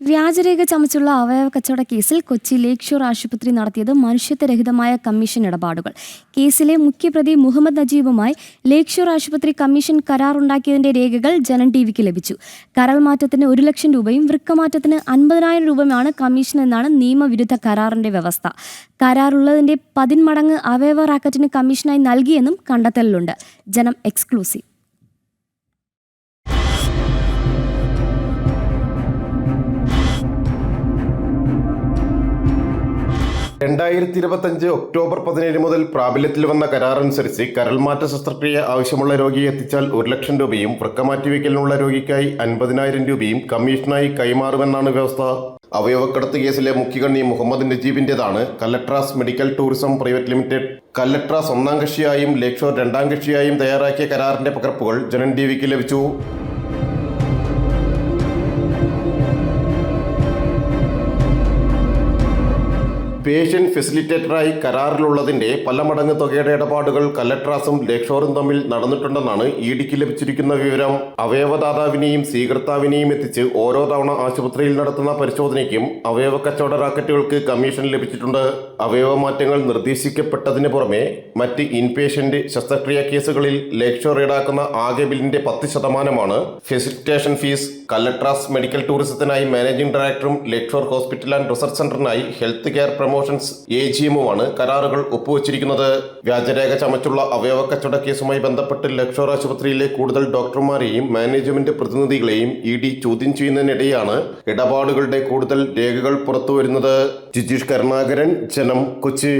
വ്യാജരേഖ ചമച്ചുള്ള അവയവ കച്ചവട കേസിൽ കൊച്ചി ലേക്ക് ഷോർ ആശുപത്രി നടത്തിയത് മനുഷ്യത്വരഹിതമായ കമ്മീഷൻ ഇടപാടുകൾ. കേസിലെ മുഖ്യപ്രതി മുഹമ്മദ് നജീബുമായി ലേക്ക് ഷോർ ആശുപത്രി കമ്മീഷൻ കരാറുണ്ടാക്കിയതിന്റെ രേഖകൾ ജനം ടിവിക്ക് ലഭിച്ചു. കരൾ മാറ്റത്തിന് 1 ലക്ഷം രൂപയും വൃക്കമാറ്റത്തിന് 50,000 രൂപയുമാണ് കമ്മീഷൻ എന്നാണ് നിയമവിരുദ്ധ കരാറിന്റെ വ്യവസ്ഥ. കരാറുള്ളതിന്റെ 10 മടങ്ങ് അവയവ റാക്കറ്റിന് കമ്മീഷനായി നൽകിയെന്നും കണ്ടെത്തലുണ്ട്. ജനം എക്സ്ക്ലൂസീവ്. 2025 ഒക്ടോബർ 17 മുതൽ പ്രാബല്യത്തിൽ വന്ന കരാറനുസരിച്ച് കരൾമാറ്റ ശസ്ത്രക്രിയ ആവശ്യമുള്ള രോഗിയെ എത്തിച്ചാൽ 1 ലക്ഷം രൂപയും വൃക്കമാറ്റിവെക്കലിനുള്ള രോഗിക്കായി 50,000 രൂപയും കമ്മീഷനായി കൈമാറുമെന്നാണ് വ്യവസ്ഥ. അവയവക്കടത്ത് കേസിലെ മുഖ്യകണ്ണി മുഹമ്മദ് നജീബിന്റേതാണ് Kallatras medical tourism private limited. Kallatras 1-ാം കക്ഷിയായും ലേക്ക് ഷോർ 2-ാം കക്ഷിയായും തയ്യാറാക്കിയ കരാറിന്റെ പകർപ്പുകൾ ജനം ടിവിക്ക് ലഭിച്ചു. പേഷ്യന്റ് ഫെസിലിറ്റേറ്ററായി കരാറിലുള്ളതിന്റെ പല മടങ്ങ് തുകയുടെ ഇടപാടുകൾ കല്ലട്രാസും ലേക്ക് ഷോറും തമ്മിൽ നടന്നിട്ടുണ്ടെന്നാണ് ഇഡിക്ക് ലഭിച്ചിരിക്കുന്ന വിവരം. അവയവദാതാവിനെയും സ്വീകർത്താവിനെയും എത്തിച്ച് ഓരോ തവണ ആശുപത്രിയിൽ നടത്തുന്ന പരിശോധനയ്ക്കും അവയവ കച്ചവട റാക്കറ്റുകൾക്ക് കമ്മീഷൻ ലഭിച്ചിട്ടുണ്ട്. അവയവമാറ്റങ്ങൾ നിർദ്ദേശിക്കപ്പെട്ടതിന് പുറമെ മറ്റ് ഇൻപേഷ്യന്റ് ശസ്ത്രക്രിയ കേസുകളിൽ ലേക്ക് ഷോർ ഈടാക്കുന്ന ആകെ ബില്ലിന്റെ 10% ഫെസിലിറ്റേഷൻ ഫീസ്. കല്ലട്രാസ് മെഡിക്കൽ ടൂറിസത്തിനായി മാനേജിംഗ് ഡയറക്ടറും lake shore hospital and research സെന്ററിനായി ഹെൽത്ത് കെയർ പ്രൊമോഷൻസ് AGM-ഉമാണ് കരാറുകൾ ഒപ്പുവച്ചിരിക്കുന്നത്. വ്യാജരേഖ ചമച്ചുള്ള അവയവ കച്ചവട കേസുമായി ബന്ധപ്പെട്ട് ലേക്ക് ഷോർ ആശുപത്രിയിലെ കൂടുതൽ ഡോക്ടർമാരെയും മാനേജ്മെന്റ് പ്രതിനിധികളെയും ഇഡി ചോദ്യം ചെയ്യുന്നതിനിടെയാണ് ഇടപാടുകളുടെ കൂടുതൽ രേഖകൾ പുറത്തുവരുന്നത്. ജിജീഷ് കരുണാകരൻ, ജനം, കൊച്ചി.